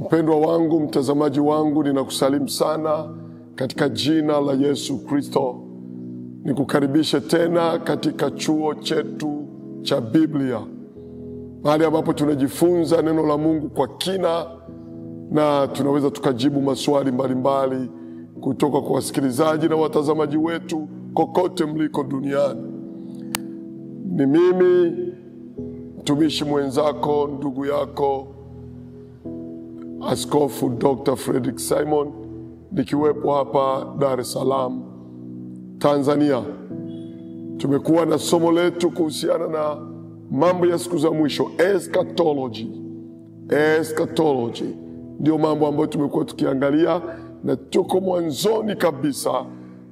Mpendwa wangu, mtazamaji wangu, ninakusalimu sana katika jina la Yesu Kristo. Nikukaribishe tena katika chuo chetu cha Biblia, mahali ambapo tunajifunza neno la Mungu kwa kina na tunaweza tukajibu maswali mbalimbali kutoka kwa wasikilizaji na watazamaji wetu kokote mliko duniani. Ni mimi mtumishi mwenzako, ndugu yako, Askofu Dr. Frederick Simon, nikiwepo hapa Dar es Salaam, Tanzania. Tumekuwa na somo letu kuhusiana na mambo ya siku za mwisho, eschatology. Eschatology ndio mambo ambayo tumekuwa tukiangalia, na tuko mwanzoni kabisa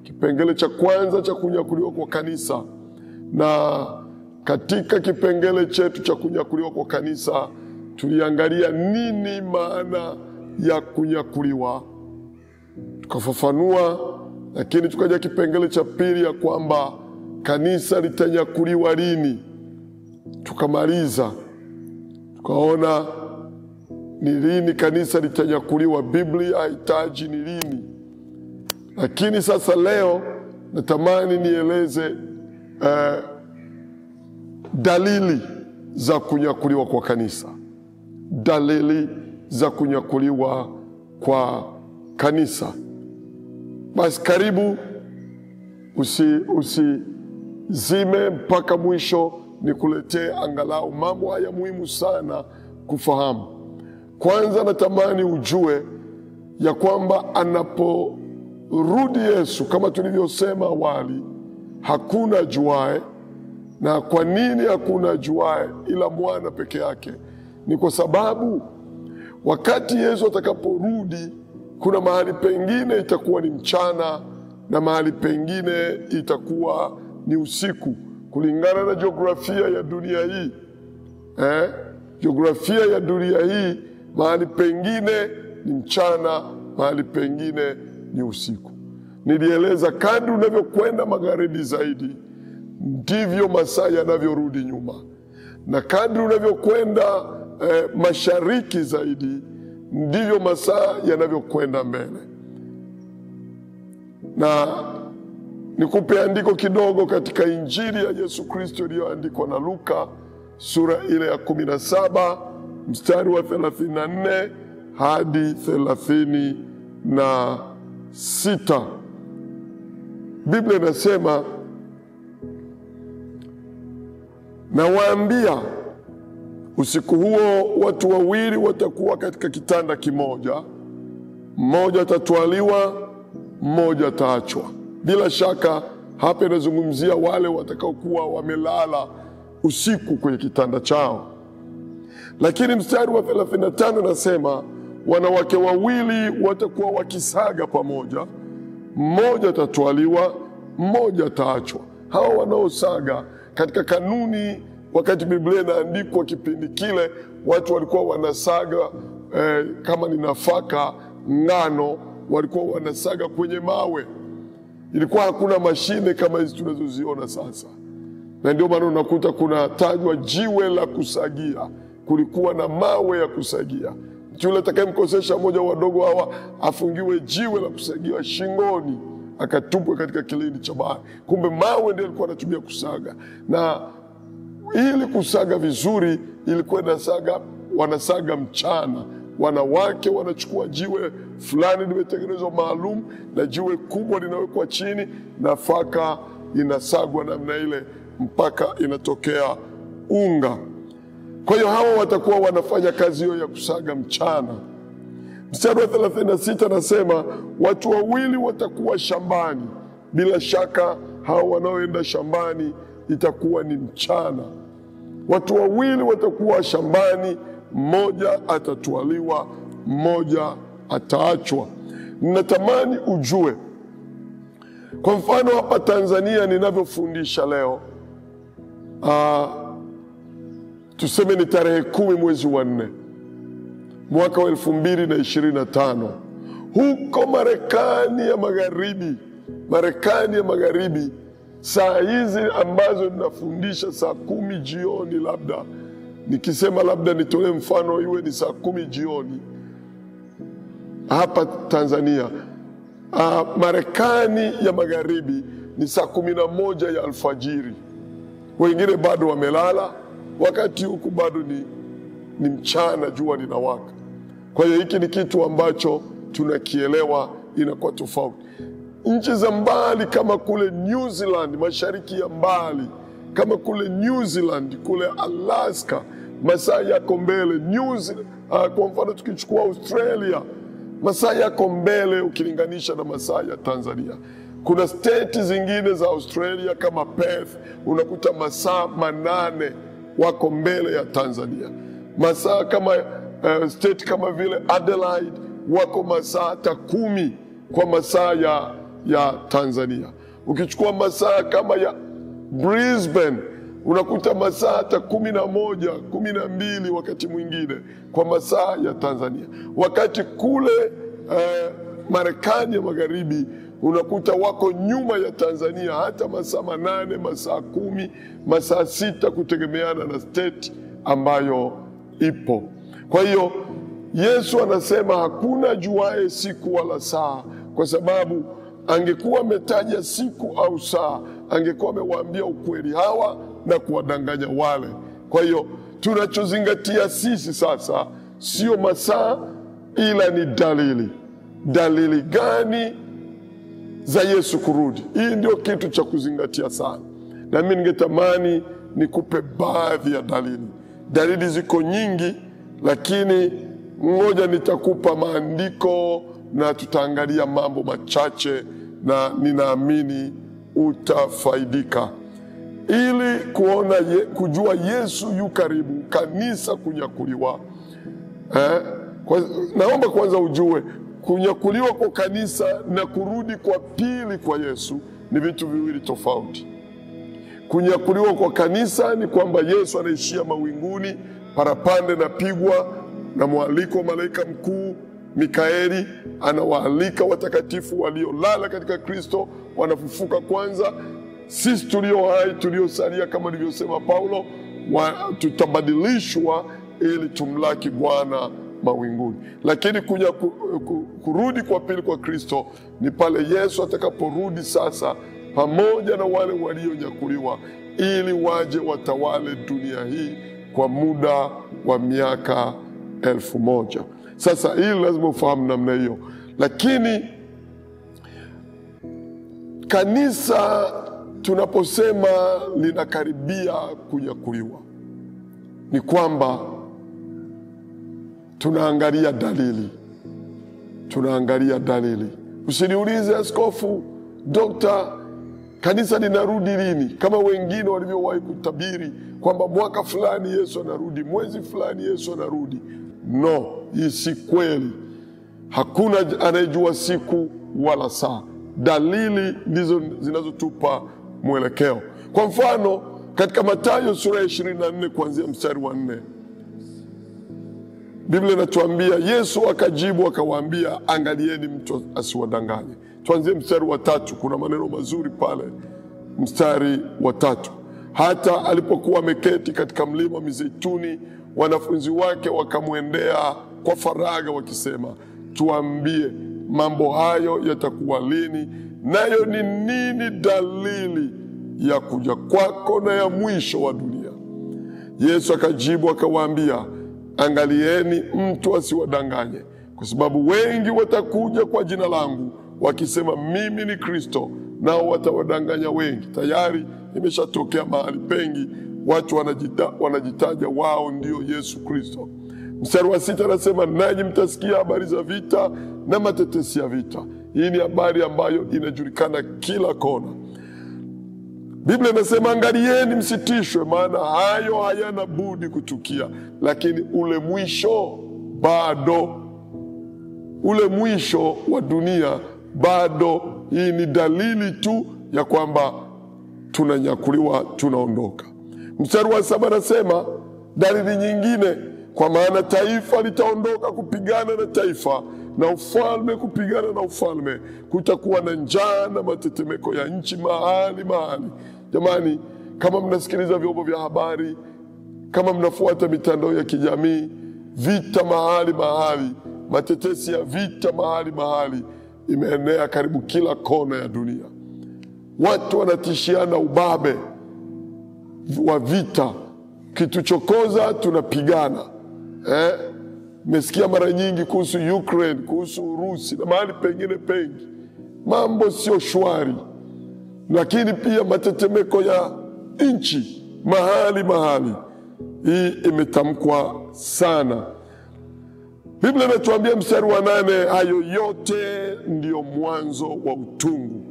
kipengele cha kwanza cha kunyakuliwa kwa kanisa. Na katika kipengele chetu cha kunyakuliwa kwa kanisa tuliangalia nini maana ya kunyakuliwa, tukafafanua. Lakini tukaja kipengele cha pili ya kwamba kanisa litanyakuliwa lini, tukamaliza. Tukaona ni lini kanisa litanyakuliwa, Biblia haitaji ni lini. Lakini sasa leo natamani nieleze dalili za kunyakuliwa kwa kanisa. Dalili za kunyakuliwa kwa kanisa. Basi karibu, usizime mpaka mwisho, nikuletee angalau mambo haya muhimu sana kufahamu. Kwanza natamani ujue ya kwamba anaporudi Yesu, kama tulivyosema awali, hakuna ajuaye. Na kwa nini hakuna ajuaye ila mwana peke yake? Ni kwa sababu wakati Yesu atakaporudi, kuna mahali pengine itakuwa ni mchana na mahali pengine itakuwa ni usiku, kulingana na jiografia ya dunia hii. Jiografia ya dunia hii, mahali pengine ni mchana, mahali pengine ni usiku. Nilieleza kadri unavyokwenda magharibi zaidi, ndivyo masaa yanavyorudi nyuma, na kadri unavyokwenda mashariki zaidi, ndivyo masaa yanavyokwenda mbele. Na nikupe andiko kidogo katika Injili ya Yesu Kristo iliyoandikwa na Luka, sura ile ya 17 mstari wa 34 hadi 36. Biblia inasema, nawaambia, usiku huo watu wawili watakuwa katika kitanda kimoja, mmoja atatwaliwa, mmoja ataachwa. Bila shaka hapa inazungumzia wale watakaokuwa wamelala usiku kwenye kitanda chao. Lakini mstari wa 35 nasema, wanawake wawili watakuwa wakisaga pamoja, mmoja atatwaliwa, mmoja ataachwa. Hawa wanaosaga, katika kanuni, wakati Biblia inaandikwa kipindi kile, watu walikuwa wanasaga kama ni nafaka, ngano, walikuwa wanasaga kwenye mawe. Ilikuwa hakuna mashine kama hizi tunazoziona sasa, na ndio maana unakuta kuna tajwa jiwe la kusagia. Kulikuwa na mawe ya kusagia. Yule atakayemkosesha mmoja wadogo hawa afungiwe jiwe la kusagia shingoni, akatupwe katika kilindi cha bahari. Kumbe mawe ndio alikuwa anatumia kusaga. Na ili kusaga vizuri, ilikuwa wanasaga mchana. Wanawake wanachukua jiwe fulani limetengenezwa maalum, na jiwe kubwa linawekwa chini, nafaka inasagwa namna ile mpaka inatokea unga. Kwa hiyo hawa watakuwa wanafanya kazi hiyo ya kusaga mchana. Mstari wa 36 nasema, watu wawili watakuwa shambani. Bila shaka hawa wanaoenda shambani itakuwa ni mchana. Watu wawili watakuwa shambani, mmoja atatwaliwa, mmoja ataachwa. Ninatamani ujue, kwa mfano hapa Tanzania ninavyofundisha leo, tuseme ni tarehe 10 mwezi wa 4 mwaka wa 2025. Huko Marekani ya magharibi, saa hizi ambazo ninafundisha saa 10 jioni, labda nikisema labda nitolee mfano iwe ni saa 10 jioni, hapa Tanzania, Marekani ya magharibi ni saa 11 ya alfajiri. Wengine bado wamelala, wakati huku bado ni mchana, jua linawaka. Kwa hiyo hiki ni kitu ambacho tunakielewa, inakuwa tofauti. Nchi za mbali kama kule New Zealand, mashariki ya mbali kama kule New Zealand, kule Alaska, masaa yako mbele. Kwa mfano tukichukua Australia, masaa yako mbele ukilinganisha na masaa ya Tanzania. Kuna state zingine za Australia kama Perth, unakuta masaa 8 wako mbele ya Tanzania. Masaa kama state kama vile Adelaide wako masaa hata 10 kwa masaa ya Tanzania. Ukichukua masaa kama ya Brisbane, unakuta masaa hata 11, 12 wakati mwingine kwa masaa ya Tanzania. Wakati kule Marekani ya magharibi unakuta wako nyuma ya Tanzania hata masaa 8, masaa 10, masaa 6 kutegemeana na state ambayo ipo. Kwa hiyo Yesu anasema hakuna juae siku wala saa, kwa sababu angekuwa ametaja siku au saa, angekuwa amewaambia ukweli hawa na kuwadanganya wale. Kwa hiyo tunachozingatia sisi sasa sio masaa, ila ni dalili. Dalili gani za Yesu kurudi? Hii ndio kitu cha kuzingatia sana. Na mimi ningetamani nikupe baadhi ya dalili. Dalili ziko nyingi, lakini mmoja nitakupa maandiko na tutaangalia mambo machache, na ninaamini utafaidika. Ili kujua Yesu yu karibu, kanisa kunyakuliwa. Naomba kwanza ujue kunyakuliwa kwa kanisa na kurudi kwa pili kwa Yesu ni vitu viwili tofauti. Kunyakuliwa kwa kanisa ni kwamba Yesu anaishia mawinguni, parapanda na pigwa na mwaliko wa malaika mkuu Mikaeli, anawaalika watakatifu waliolala katika Kristo, wanafufuka kwanza. Sisi tulio hai, tuliosalia, kama nilivyosema Paulo, tutabadilishwa ili tumlaki Bwana mawinguni. Lakini kurudi kwa pili kwa Kristo ni pale Yesu atakaporudi sasa pamoja na wale walionyakuliwa, ili waje watawale dunia hii kwa muda wa miaka 1000. Sasa hili lazima ufahamu namna hiyo. Lakini kanisa tunaposema linakaribia kunyakuliwa, ni kwamba tunaangalia dalili. Usiniulize askofu, dokta, kanisa linarudi lini? Kama wengine walivyowahi kutabiri kwamba mwaka fulani Yesu anarudi, mwezi fulani Yesu anarudi. No, hii si kweli. Hakuna anayejua siku wala saa. Dalili ndizo zinazotupa mwelekeo. Kwa mfano, katika Mathayo sura ya 24 kuanzia mstari wa 4, Biblia inatuambia, Yesu akajibu akawaambia, angalieni mtu asiwadanganye. Tuanzie mstari wa 3, kuna maneno mazuri pale. Mstari wa 3, hata alipokuwa ameketi katika mlima wa Mizeituni, wanafunzi wake wakamwendea kwa faragha wakisema, tuambie, mambo hayo yatakuwa lini? Nayo ni nini dalili ya kuja kwako na ya mwisho wa dunia? Yesu akajibu akawaambia, angalieni mtu asiwadanganye, kwa sababu wengi watakuja kwa jina langu wakisema mimi ni Kristo, nao watawadanganya wengi. Tayari imeshatokea mahali pengi watu wanajitaja wao ndio Yesu Kristo. Mstari wa 6 anasema, nanyi mtasikia habari za vita na matetesi ya vita. Hii ni habari ambayo inajulikana kila kona. Biblia inasema, angalieni msitishwe, maana hayo hayana budi kutukia, lakini ule mwisho bado. Ule mwisho wa dunia bado. Hii ni dalili tu ya kwamba tunanyakuliwa, tunaondoka. Mstari wa 7 anasema dalili nyingine, kwa maana taifa litaondoka kupigana na taifa, na ufalme kupigana na ufalme. Kutakuwa na njaa na matetemeko ya nchi mahali mahali. Jamani, kama mnasikiliza vyombo vya habari, kama mnafuata mitandao ya kijamii, vita mahali mahali, matetesi ya vita mahali imeenea karibu kila kona ya dunia. Watu wanatishiana ubabe wa vita, kituchokoza tunapigana. Mesikia mara nyingi kuhusu Ukraine, kuhusu Urusi na mahali pengine pengi. Mambo sio shwari. Lakini pia matetemeko ya nchi mahali. Hii imetamkwa sana. Biblia inatuambia mstari wa 8, hayo yote ndiyo mwanzo wa utungu.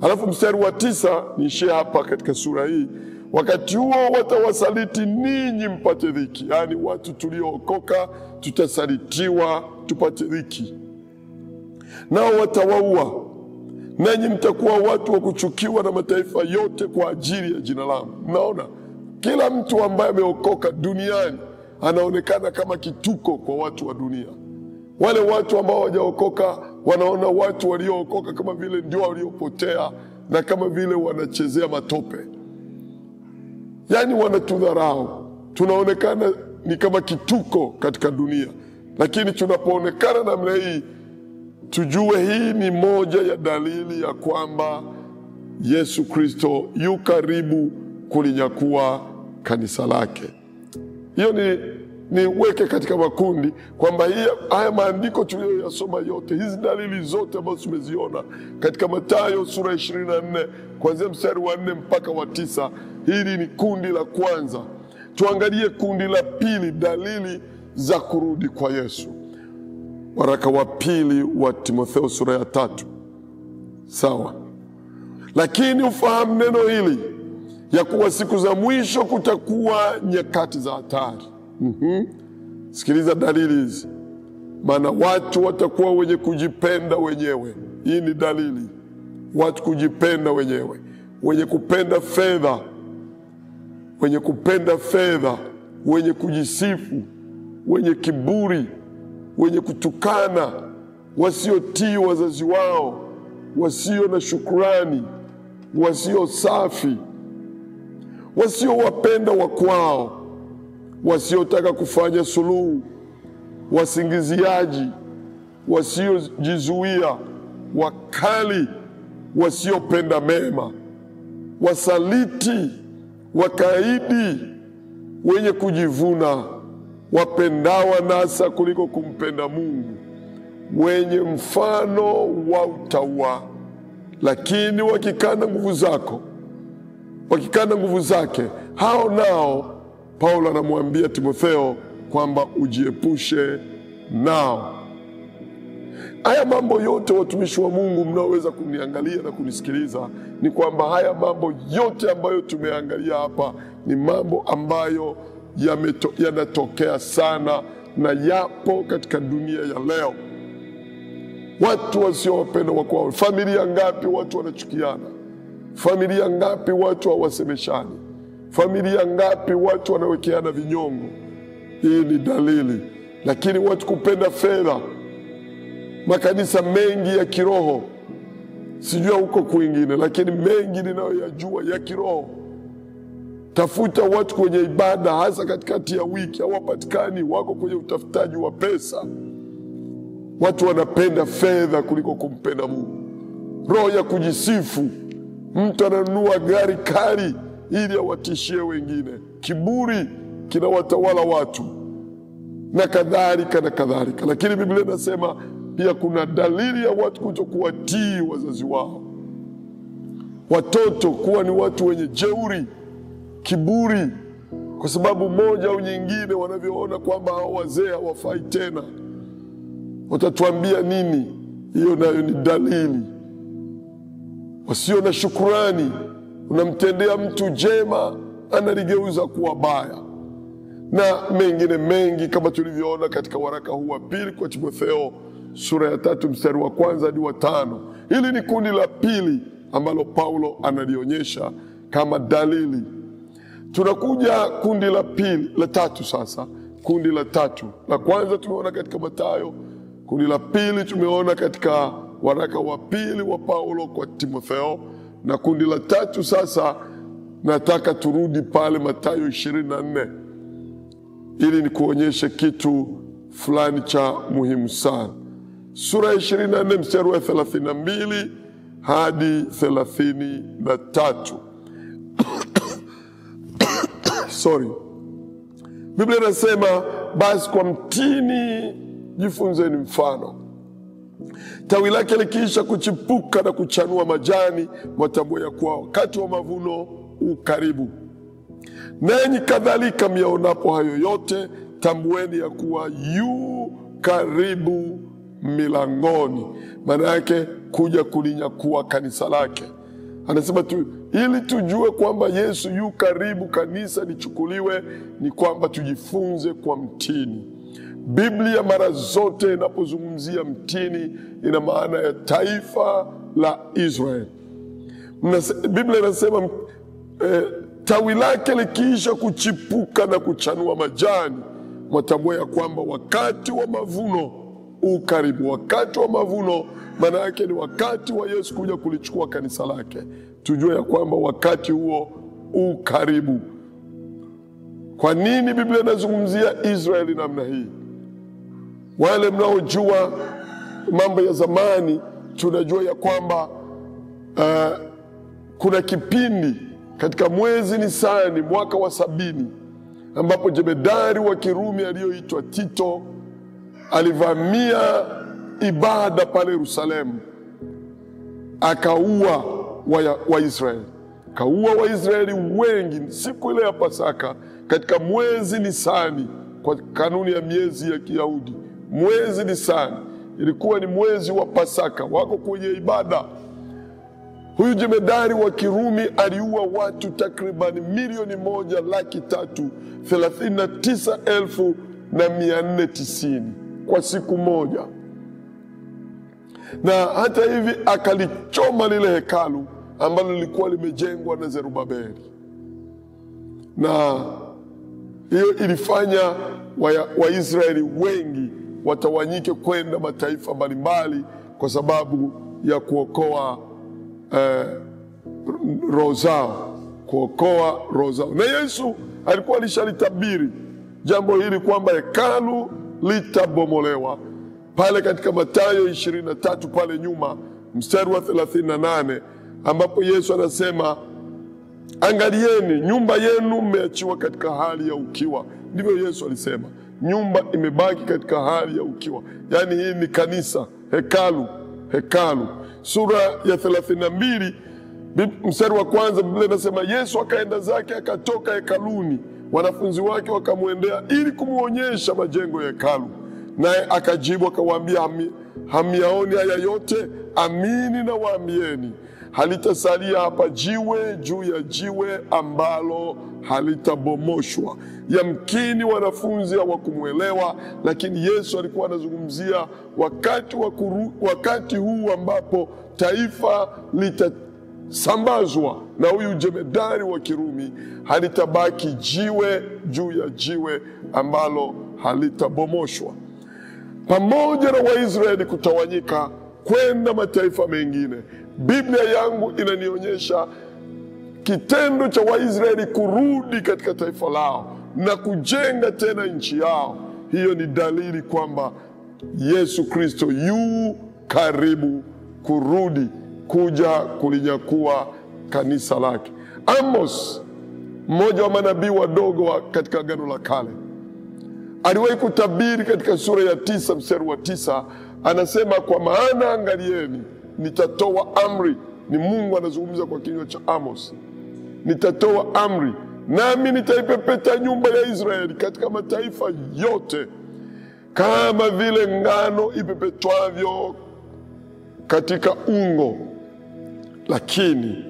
Alafu mstari wa 9, niishie hapa katika sura hii, wakati huo watawasaliti ninyi mpate dhiki. Yani watu tuliookoka tutasalitiwa tupate dhiki. Nao watawaua, nanyi mtakuwa watu wa kuchukiwa na mataifa yote kwa ajili ya jina langu. Mnaona, kila mtu ambaye ameokoka duniani anaonekana kama kituko kwa watu wa dunia. Wale watu ambao hawajaokoka wanaona watu waliookoka kama vile ndio waliopotea na kama vile wanachezea matope. Yani wanatudharau. Tunaonekana ni kama kituko katika dunia. Lakini tunapoonekana namna hii, tujue hii ni moja ya dalili ya kwamba Yesu Kristo yu karibu kulinyakua kanisa lake. Hiyo niweke katika makundi kwamba haya maandiko tuliyoyasoma yote, hizi dalili zote ambazo tumeziona katika Mathayo sura 24 kuanzia mstari wa 4 mpaka wa 9, hili ni kundi la kwanza. Tuangalie kundi la pili, dalili za kurudi kwa Yesu. Waraka wa pili wa Timotheo sura ya 3. Sawa. Lakini ufahamu neno hili, ya kuwa siku za mwisho kutakuwa nyakati za hatari. Sikiliza dalili hizi. Maana watu watakuwa wenye kujipenda wenyewe. Hii ni dalili. Watu kujipenda wenyewe, wenye kupenda fedha, wenye kujisifu, wenye kiburi, wenye kutukana, wasiotii wazazi wao, wasio na shukrani, wasio safi, wasiowapenda wakwao, wasiotaka kufanya suluhu, wasingiziaji, wasiojizuia, wakali, wasiopenda mema, wasaliti, wakaidi, wenye kujivuna, wapendao anasa kuliko kumpenda Mungu, wenye mfano wa utauwa, lakini wakikana nguvu zake, hao nao Paulo anamwambia Timotheo kwamba ujiepushe nao. Haya mambo yote, watumishi wa Mungu mnaoweza kuniangalia na kunisikiliza, ni kwamba haya mambo yote ambayo tumeangalia hapa ni mambo ambayo yanatokea sana na yapo katika dunia ya leo. Watu wasiowapenda wakwao. Familia ngapi watu wanachukiana? Familia ngapi watu hawasemeshani? Familia ngapi watu wanawekeana vinyongo? Hii ni dalili. Lakini watu kupenda fedha, makanisa mengi ya kiroho, sijua huko kwingine, lakini mengi ninayoyajua ya kiroho, tafuta watu kwenye ibada, hasa katikati ya wiki, hawapatikani, wako kwenye utafutaji wa pesa. Watu wanapenda fedha kuliko kumpenda Mungu. Roho ya kujisifu, mtu ananunua gari kali ili awatishie wengine. Kiburi kinawatawala watu, na kadhalika na kadhalika. Lakini Biblia inasema pia kuna dalili ya watu kutokuwatii wazazi wao. Watoto kuwa ni watu wenye jeuri, kiburi, kwa sababu moja au nyingine wanavyoona kwamba hao wazee hawafai tena. Watatuambia nini? Hiyo nayo ni dalili. Wasio na shukrani, unamtendea mtu jema analigeuza kuwa baya, na mengine mengi kama tulivyoona katika waraka huu wa pili kwa Timotheo sura ya 3 mstari wa 1 hadi wa 5. Hili ni kundi la pili ambalo Paulo analionyesha kama dalili. Tunakuja kundi la tatu sasa. Kundi la tatu. La kwanza tumeona katika Mathayo. Kundi la pili tumeona katika waraka wa pili wa Paulo kwa Timotheo. Na kundi la tatu sasa nataka turudi pale Mathayo 24. Ili ni kuonyeshe kitu fulani cha muhimu sana. Sura ya 24 mstari wa 32 hadi 33. Biblia inasema, basi kwa mtini jifunzeni mfano. Tawi lake likiisha kuchipuka na kuchanua majani, mwatambua ya kuwa wakati wa mavuno ukaribu. Nanyi kadhalika myaonapo hayo yote, tambueni ya kuwa yu karibu milangoni. Maana yake kuja kulinyakua kanisa lake. Anasema ili tujue kwamba Yesu yu karibu kanisa lichukuliwe, ni kwamba tujifunze kwa mtini. Biblia mara zote inapozungumzia mtini ina maana ya taifa la Israeli. Biblia inasema tawi lake likiisha kuchipuka na kuchanua majani, mwatambua ya kwamba wakati wa mavuno ukaribu. Wakati wa mavuno maana yake ni wakati wa Yesu kuja kulichukua kanisa lake. Tujue ya kwamba wakati huo ukaribu. Kwa nini Biblia inazungumzia Israeli namna hii? Wale mnaojua mambo ya zamani, tunajua ya kwamba kuna kipindi katika mwezi Nisani mwaka wa 70 ambapo jemedari wa Kirumi aliyoitwa Tito alivamia ibada pale Yerusalemu, akaua Waisraeli. Kaua Waisraeli wengi siku ile ya Pasaka katika mwezi Nisani, kwa kanuni ya miezi ya Kiyahudi. Mwezi Nisani ilikuwa ni mwezi wa Pasaka, wako kwenye ibada. Huyu jemedari wa Kirumi aliua watu takriban 1,339,490 kwa siku moja. Na hata hivi akalichoma lile hekalu ambalo lilikuwa limejengwa na Zerubabeli. Na hiyo ilifanya Waisraeli wengi watawanyike kwenda mataifa mbalimbali kwa sababu ya kuokoa roho zao, kuokoa roho zao. Na Yesu alikuwa alishalitabiri jambo hili kwamba hekalu litabomolewa. Pale katika Mathayo 23 pale nyuma mstari wa 38, ambapo Yesu anasema, angalieni nyumba yenu mmeachiwa katika hali ya ukiwa. Ndivyo Yesu alisema, nyumba imebaki katika hali ya ukiwa. Yaani hii ni kanisa, hekalu. Sura ya 32 mstari wa 1, Biblia inasema, Yesu akaenda zake akatoka hekaluni, wanafunzi wake wakamwendea ili kumuonyesha majengo ya hekalu. Naye akajibu akawaambia, hamyaoni haya yote? Amini na waambieni, halitasalia hapa jiwe juu ya jiwe ambalo halitabomoshwa. Yamkini wanafunzi hawakumuelewa, lakini Yesu alikuwa anazungumzia wakati huu ambapo taifa litasambazwa na huyu jemedari wa Kirumi. Halitabaki jiwe juu ya jiwe ambalo halitabomoshwa. Pamoja na Waisraeli kutawanyika kwenda mataifa mengine, Biblia yangu inanionyesha kitendo cha Waisraeli kurudi katika taifa lao na kujenga tena nchi yao. Hiyo ni dalili kwamba Yesu Kristo yu karibu kurudi, kuja kulinyakua kanisa lake. Amos, mmoja wa manabii wadogo katika Agano la Kale, aliwahi kutabiri katika sura ya 9 mstari wa 9, anasema, kwa maana angalieni, nitatoa amri. Ni Mungu anazungumza kwa kinywa cha Amos. Nitatoa amri, nami nitaipepeta nyumba ya Israeli katika mataifa yote, kama vile ngano ipepetwavyo katika ungo. Lakini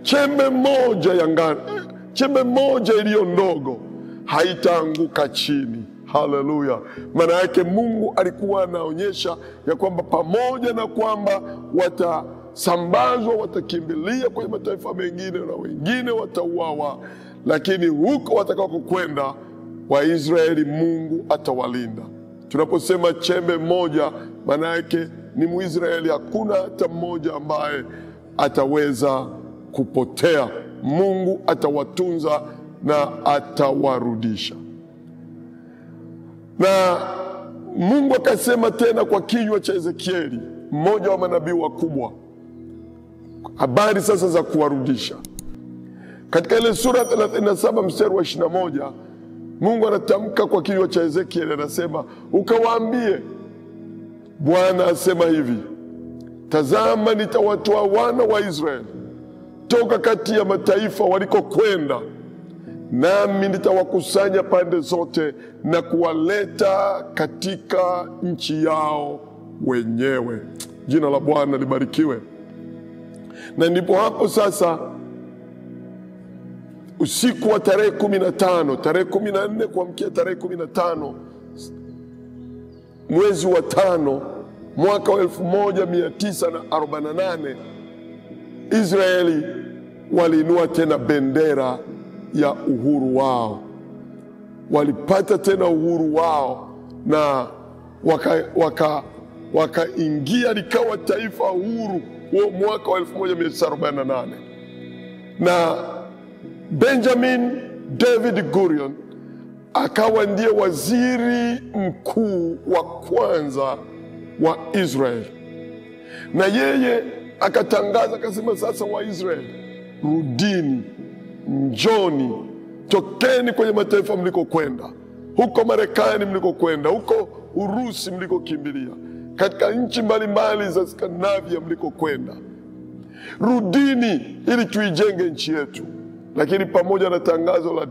chembe moja ya ngano, chembe moja iliyo ndogo haitaanguka chini. Haleluya! Maana yake Mungu alikuwa anaonyesha ya kwamba pamoja na kwamba watasambazwa, watakimbilia kwenye mataifa mengine na wengine watauawa, lakini huko watakako kwenda Waisraeli Mungu atawalinda. Tunaposema chembe moja, maana yake ni Mwisraeli, hakuna hata mmoja ambaye ataweza kupotea. Mungu atawatunza na atawarudisha. Na Mungu akasema tena kwa kinywa cha Ezekieli, mmoja wa manabii wakubwa, habari sasa za kuwarudisha. Katika ile sura 37 mstari wa 21, Mungu anatamka kwa kinywa cha Ezekieli, anasema, ukawaambie, Bwana asema hivi, tazama nitawatoa wana wa Israeli toka kati ya mataifa walikokwenda, nami nitawakusanya pande zote na kuwaleta katika nchi yao wenyewe. Jina la Bwana libarikiwe. Na ndipo hapo sasa, usiku wa tarehe 15, tarehe 14 kuamkia tarehe 15 mwezi wa 5 mwaka wa 1948, Israeli waliinua tena bendera ya uhuru wao. Walipata tena uhuru wao na wakaingia likawa taifa huru huo mwaka wa 1948. Na Benjamin David Gurion akawa ndiye waziri mkuu wa kwanza wa Israeli. Na yeye akatangaza, akasema, sasa Waisraeli, rudini, njoni, tokeni kwenye mataifa mlikokwenda, huko Marekani mlikokwenda, huko Urusi mlikokimbilia, katika nchi mbalimbali za Skandinavia mlikokwenda, rudini ili tuijenge nchi yetu. Lakini pamoja na tangazo la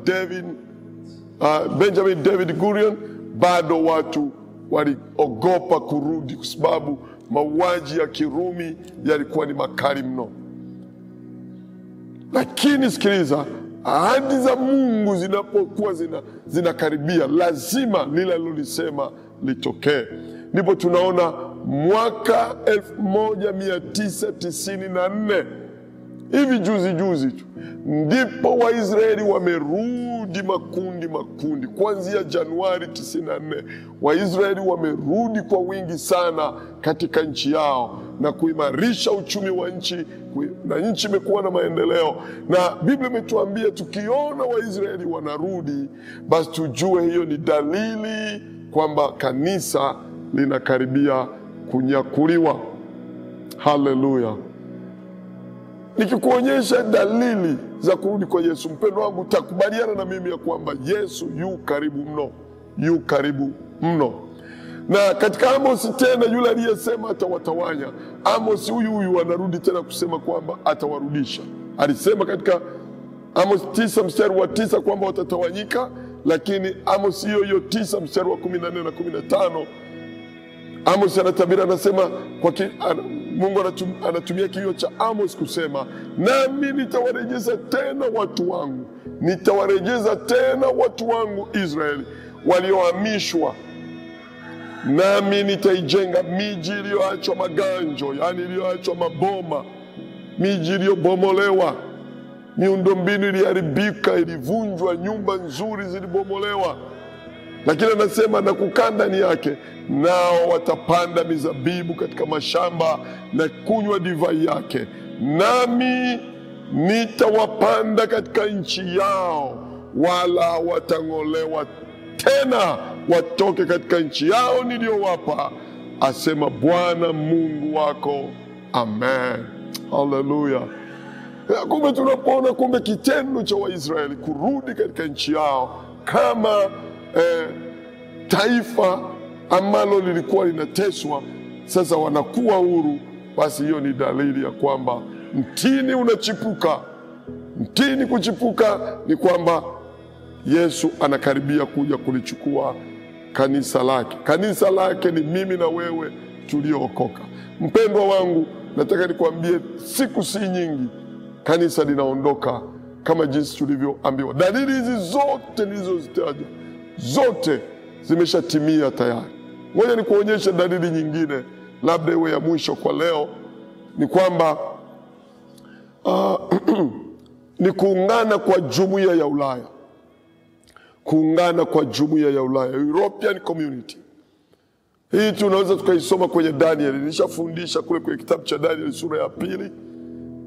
Benjamin David Gurion, bado watu waliogopa kurudi, kwa sababu mauaji ya Kirumi yalikuwa ni makali mno. Lakini sikiliza, ahadi za Mungu zinapokuwa zinakaribia, lazima lile alilolisema litokee. Ndipo tunaona mwaka 1994, hivi juzi tu, ndipo Waisraeli wamerudi makundi. Kuanzia Januari 94, Waisraeli wamerudi kwa wingi sana katika nchi yao na kuimarisha uchumi wa nchi, na nchi imekuwa na maendeleo. Na Biblia imetuambia tukiona Waisraeli wanarudi, basi tujue hiyo ni dalili kwamba kanisa linakaribia kunyakuliwa. Haleluya. Nikikuonyesha dalili za kurudi kwa Yesu, mpendo wangu, utakubaliana na mimi ya kwamba Yesu yu karibu mno, yu karibu mno. Na katika Amos tena, yule aliyesema atawatawanya, Amos huyu anarudi tena kusema kwamba atawarudisha. Alisema katika Amos 9 mstari wa 9 kwamba watatawanyika, lakini Amos hiyo 9 mstari wa 14 na 15, Amos anatabiri, anasema Mungu anatumia kinywa cha Amos kusema, nami nitawarejeza tena watu wangu, nitawarejeza tena watu wangu Israeli waliohamishwa, nami nitaijenga miji iliyoachwa maganjo, yani iliyoachwa maboma, miji iliyobomolewa, miundombinu iliharibika, ilivunjwa, nyumba nzuri zilibomolewa. Lakini anasema na kukaa ndani yake, nao watapanda mizabibu katika mashamba na kunywa divai yake, nami nitawapanda katika nchi yao, wala watang'olewa tena watoke katika nchi yao niliyowapa, asema Bwana Mungu wako. Amen. Haleluya. Kumbe tunapoona kumbe kitendo cha Waisraeli kurudi katika nchi yao kama taifa ambalo lilikuwa linateswa, sasa wanakuwa huru, basi hiyo ni dalili ya kwamba mtini unachipuka. Mtini kuchipuka ni kwamba Yesu anakaribia kuja kulichukua kanisa lake. Kanisa lake ni mimi na wewe tuliookoka. Mpendwa wangu, nataka nikwambie, siku si nyingi kanisa linaondoka kama jinsi tulivyoambiwa. Dalili hizi zote nilizozitaja, zote zimeshatimia tayari. Ngoja nikuonyeshe dalili nyingine, labda iwe ya mwisho kwa leo. Ni kwamba ni kuungana kwa jumuiya ya Ulaya. Kuungana kwa jumuiya ya Ulaya, European Community. Hii tunaweza tukaisoma kwenye Daniel. Nilishafundisha kule kwenye kitabu cha Daniel sura ya 2.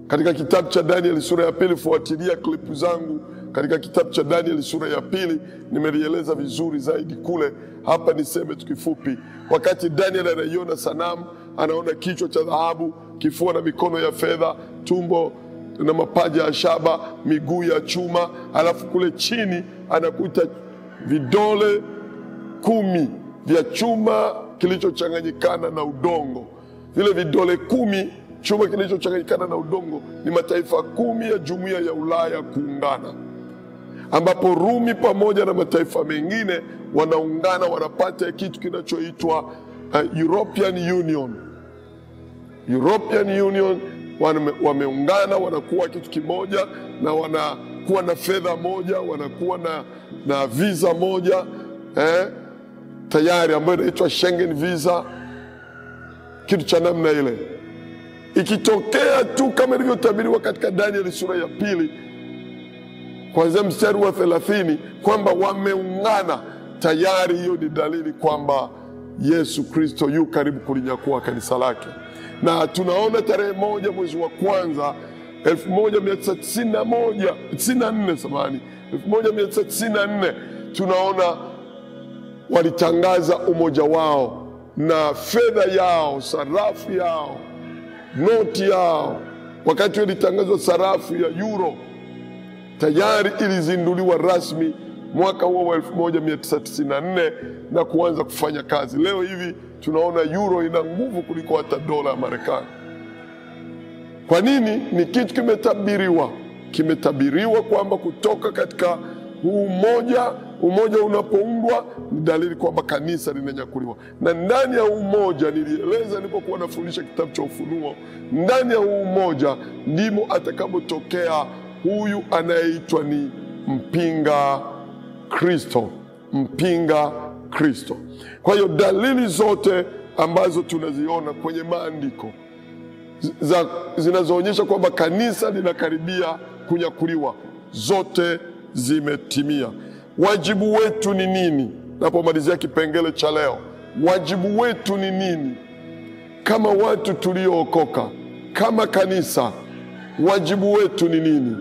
Katika kitabu cha Danieli sura ya 2, fuatilia klipu zangu katika kitabu cha Danieli sura ya 2, nimelieleza vizuri zaidi kule. Hapa niseme tu kifupi. Wakati Danieli anaiona sanamu, anaona kichwa cha dhahabu, kifua na mikono ya fedha, tumbo na mapaja ya shaba, miguu ya chuma, alafu kule chini anakuta vidole 10 vya chuma kilichochanganyikana na udongo. Vile vidole 10 chuma kilichochanganyikana na udongo ni mataifa 10 ya Jumuiya ya Ulaya kuungana, ambapo Rumi pamoja na mataifa mengine wanaungana, wanapata kitu kinachoitwa European Union. European Union wameungana, wanakuwa kitu kimoja, na wanakuwa na fedha moja, wanakuwa na visa moja tayari, ambayo inaitwa Schengen visa, kitu cha namna ile. Ikitokea tu kama ilivyotabiriwa katika Danieli sura ya 2 kuanzia mstari wa 30 kwamba wameungana, tayari hiyo ni dalili kwamba Yesu Kristo yu karibu kulinyakua kanisa lake. Na tunaona tarehe 1 mwezi wa kwanza 1994 tunaona walitangaza umoja wao, na fedha yao, sarafu yao, noti yao. Wakati walitangazwa sarafu ya euro, tayari ilizinduliwa rasmi mwaka huo wa 1994 na kuanza kufanya kazi. Leo hivi tunaona euro ina nguvu kuliko hata dola ya Marekani. Kwa nini? Ni kitu kimetabiriwa kwamba kutoka katika huu umoja unapoundwa ni dalili kwamba kanisa linanyakuliwa. Na ndani ya umoja, nilieleza nilipokuwa nafundisha kitabu cha Ufunuo, ndani ya umoja ndimo atakapotokea huyu anayeitwa ni mpinga Kristo. Kwa hiyo dalili zote ambazo tunaziona kwenye maandiko zinazoonyesha kwamba kanisa linakaribia kunyakuliwa, zote zimetimia. Wajibu wetu ni nini? Napomalizia kipengele cha leo, wajibu wetu ni nini kama watu tuliookoka, kama kanisa? Wajibu wetu ni nini?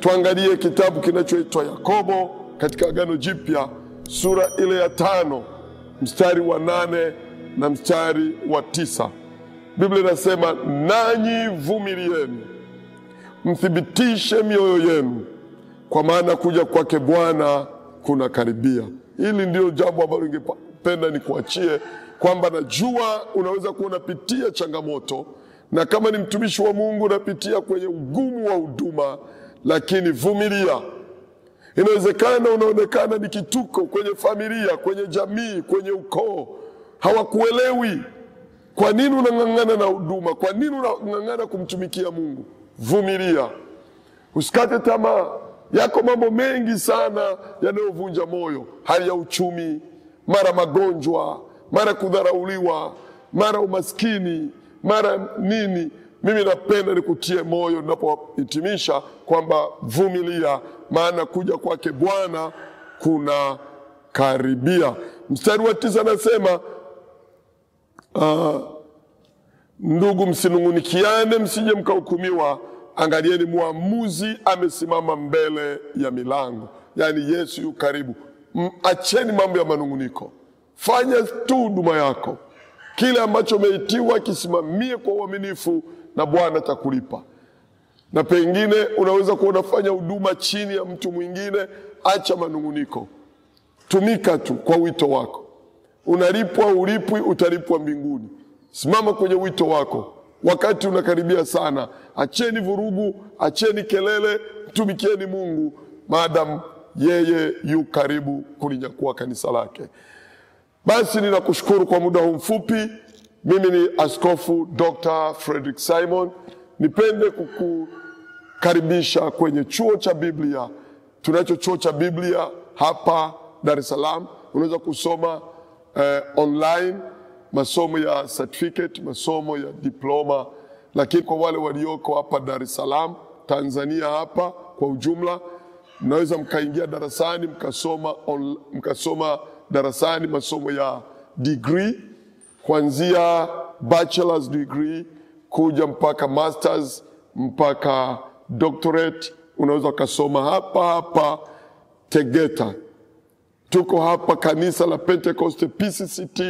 Tuangalie kitabu kinachoitwa Yakobo katika Agano Jipya sura ile ya 5 mstari wa 8 na mstari wa 9. Biblia inasema, nanyi vumilieni, mthibitishe mioyo yenu, kwa maana kuja kwake Bwana kuna karibia. Hili ndio jambo ambalo ningependa nikuachie, kwamba najua unaweza kuwa unapitia changamoto, na kama ni mtumishi wa Mungu unapitia kwenye ugumu wa huduma, lakini vumilia. Inawezekana unaonekana ni kituko kwenye familia, kwenye jamii, kwenye ukoo, hawakuelewi. Kwa nini unang'ang'ana na huduma? Kwa nini unang'ang'ana kumtumikia Mungu? Vumilia, usikate tamaa. Yako mambo mengi sana yanayovunja moyo, hali ya uchumi, mara magonjwa, mara kudharauliwa, mara umaskini, mara nini. Mimi napenda nikutie moyo ninapohitimisha kwamba vumilia, maana kuja kwake Bwana kuna karibia. Mstari wa 9 anasema, ndugu, msinungunikiane, msije mkahukumiwa. Angalieni, mwamuzi amesimama mbele ya milango. Yani Yesu yu karibu. Acheni mambo ya manunguniko, fanya tu huduma yako. Kile ambacho umeitiwa kisimamie kwa uaminifu, na Bwana atakulipa. Na pengine unaweza kuwa unafanya huduma chini ya mtu mwingine. Acha manunguniko, tumika tu kwa wito wako. Unalipwa ulipwi, utalipwa mbinguni. Simama kwenye wito wako. Wakati unakaribia sana, acheni vurugu, acheni kelele, tumikieni Mungu, maadamu yeye yu karibu kulinyakua kanisa lake. Basi ninakushukuru kwa muda huu mfupi. Mimi ni Askofu Dr. Frederick Simon. Nipende kukukaribisha kwenye chuo cha Biblia. Tunacho chuo cha Biblia hapa Dar es Salaam. Unaweza kusoma online, masomo ya certificate, masomo ya diploma. Lakini kwa wale walioko hapa Dar es Salaam, Tanzania hapa kwa ujumla, mnaweza mkaingia darasani mkasoma darasani masomo ya degree, kuanzia bachelor's degree kuja mpaka masters mpaka doctorate. Unaweza kusoma hapa Tegeta. Tuko hapa kanisa la Pentecost PCCT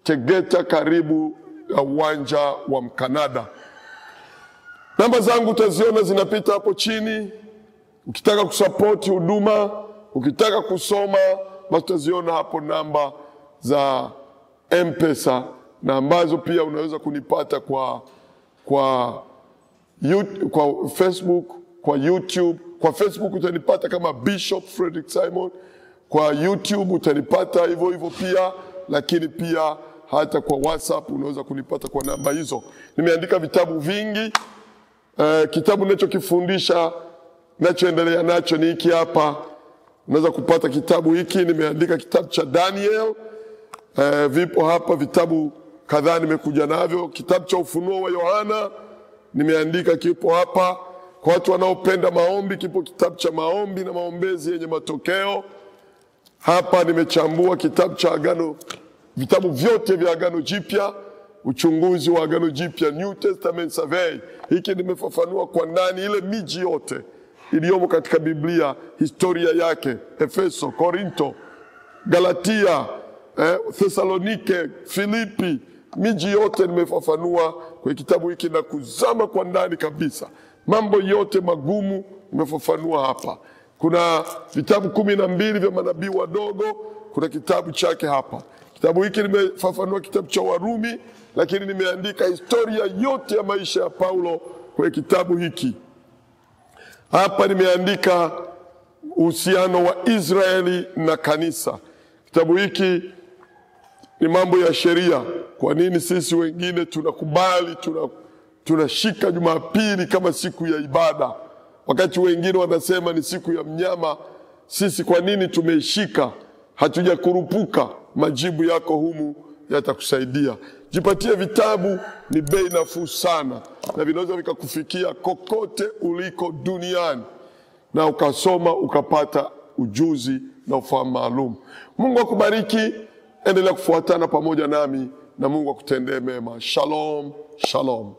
Tegeta, karibu uwanja wa Mkanada. Namba zangu utaziona zinapita hapo chini. Ukitaka kusupport huduma, ukitaka kusoma, basi utaziona hapo namba za M-Pesa, na ambazo pia unaweza kunipata kwa Facebook, kwa YouTube. Kwa Facebook utanipata kama Bishop Frederick Simon. Kwa YouTube utanipata hivyo pia, lakini pia hata kwa WhatsApp unaweza kunipata kwa namba hizo. Nimeandika vitabu vingi. Kitabu ninachokifundisha, ninachoendelea nacho ni hiki hapa. Unaweza kupata kitabu hiki. Nimeandika kitabu cha Daniel. Vipo hapa vitabu kadhaa nimekuja navyo. Kitabu cha Ufunuo wa Yohana nimeandika, kipo hapa. Kwa watu wanaopenda maombi, kipo kitabu cha maombi na maombezi yenye matokeo. Hapa nimechambua kitabu cha Agano, vitabu vyote vya Agano Jipya, uchunguzi wa Agano Jipya, New Testament Survey. Hiki nimefafanua kwa ndani ile miji yote iliyomo katika Biblia, historia yake, Efeso, Korinto, Galatia, Thessalonike, Filipi, miji yote nimefafanua kwa kitabu hiki na kuzama kwa ndani kabisa. Mambo yote magumu nimefafanua hapa. Kuna vitabu 12 vya manabii wadogo, kuna kitabu chake hapa. Kitabu hiki nimefafanua kitabu cha Warumi, lakini nimeandika historia yote ya maisha ya Paulo kwa kitabu hiki. Hapa nimeandika uhusiano wa Israeli na kanisa. Kitabu hiki ni mambo ya sheria. Kwa nini sisi wengine tunakubali, tunashika Jumapili kama siku ya ibada, wakati wengine wanasema ni siku ya mnyama? Sisi kwa nini tumeishika? Hatujakurupuka. Majibu yako humu yatakusaidia. Jipatie vitabu, ni bei nafuu sana, na vinaweza vikakufikia kokote uliko duniani, na ukasoma ukapata ujuzi na ufahamu maalum. Mungu akubariki. Endelea kufuatana pamoja nami, na Mungu akutendee mema. Shalom, shalom.